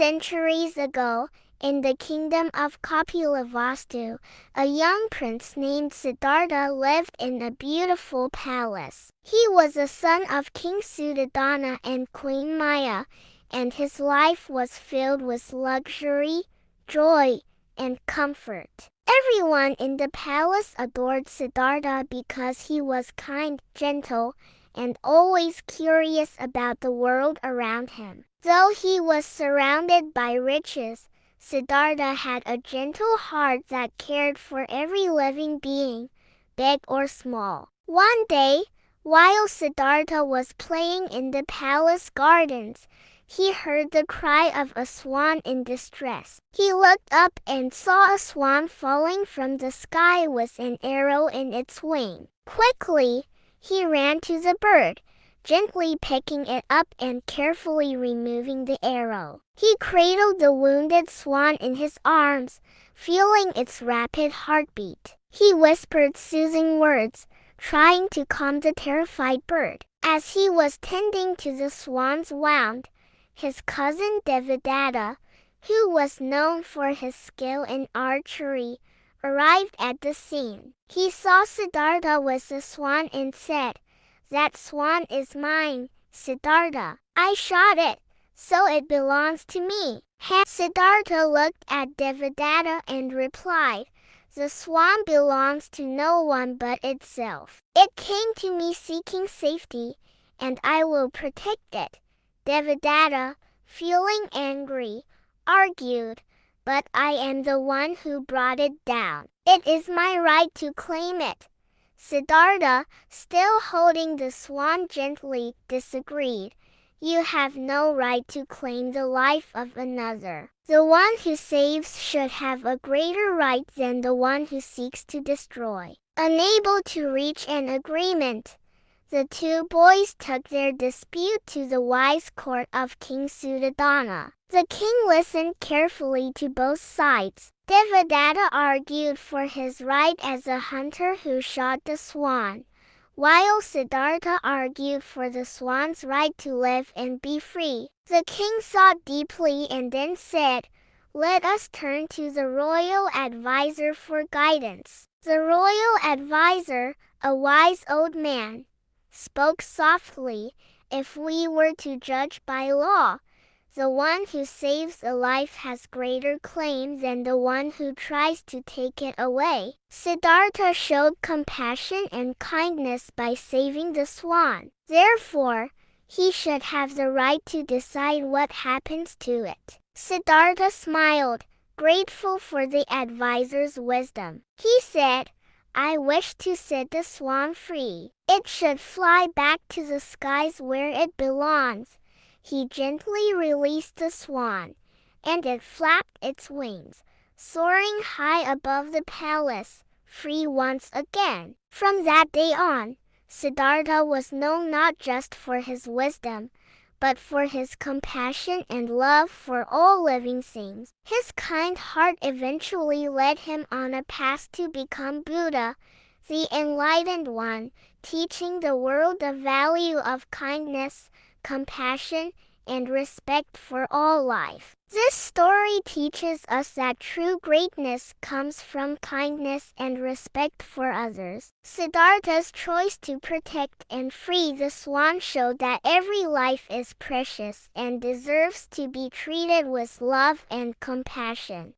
centuries ago, in the kingdom of Kapilavastu, a young prince named Siddhartha lived in a beautiful palace. He was a son of King Suddhodana and Queen Maya, and his life was filled with luxury, joy, and comfort. Everyone in the palace adored Siddhartha because he was kind, gentle, and always curious about the world around him. Though he was surrounded by riches, Siddhartha had a gentle heart that cared for every living being, big or small. One day, while Siddhartha was playing in the palace gardens, he heard the cry of a swan in distress. He looked up and saw a swan falling from the sky with an arrow in its wing. Quickly, he ran to the bird, gently picking it up and carefully removing the arrow. He cradled the wounded swan in his arms, feeling its rapid heartbeat. He whispered soothing words, trying to calm the terrified bird. As he was tending to the swan's wound, his cousin Devadatta, who was known for his skill in archery, arrived at the scene. He saw Siddhartha with the swan and said, "That swan is mine, Siddhartha. I shot it, so it belongs to me." Siddhartha looked at Devadatta and replied, "The swan belongs to no one but itself. It came to me seeking safety, and I will protect it." Devadatta, feeling angry, argued, "But I am the one who brought it down. It is my right to claim it." Siddhartha, still holding the swan gently, disagreed. "You have no right to claim the life of another. The one who saves should have a greater right than the one who seeks to destroy." Unable to reach an agreement, the two boys took their dispute to the wise court of King Suddhodana. The king listened carefully to both sides. Devadatta argued for his right as a hunter who shot the swan, while Siddhartha argued for the swan's right to live and be free. The king thought deeply and then said, "Let us turn to the royal advisor for guidance." The royal advisor, a wise old man, spoke softly, "If we were to judge by law, the one who saves a life has greater claim than the one who tries to take it away." Siddhartha showed compassion and kindness by saving the swan. Therefore, he should have the right to decide what happens to it. Siddhartha smiled, grateful for the advisor's wisdom. He said, "I wish to set the swan free. It should fly back to the skies where it belongs." He gently released the swan, and it flapped its wings, soaring high above the palace, free once again. From that day on, Siddhartha was known not just for his wisdom, but for his compassion and love for all living things. His kind heart eventually led him on a path to become Buddha, the enlightened one, teaching the world the value of kindness, compassion, and respect for all life. This story teaches us that true greatness comes from kindness and respect for others. Siddhartha's choice to protect and free the swan showed that every life is precious and deserves to be treated with love and compassion.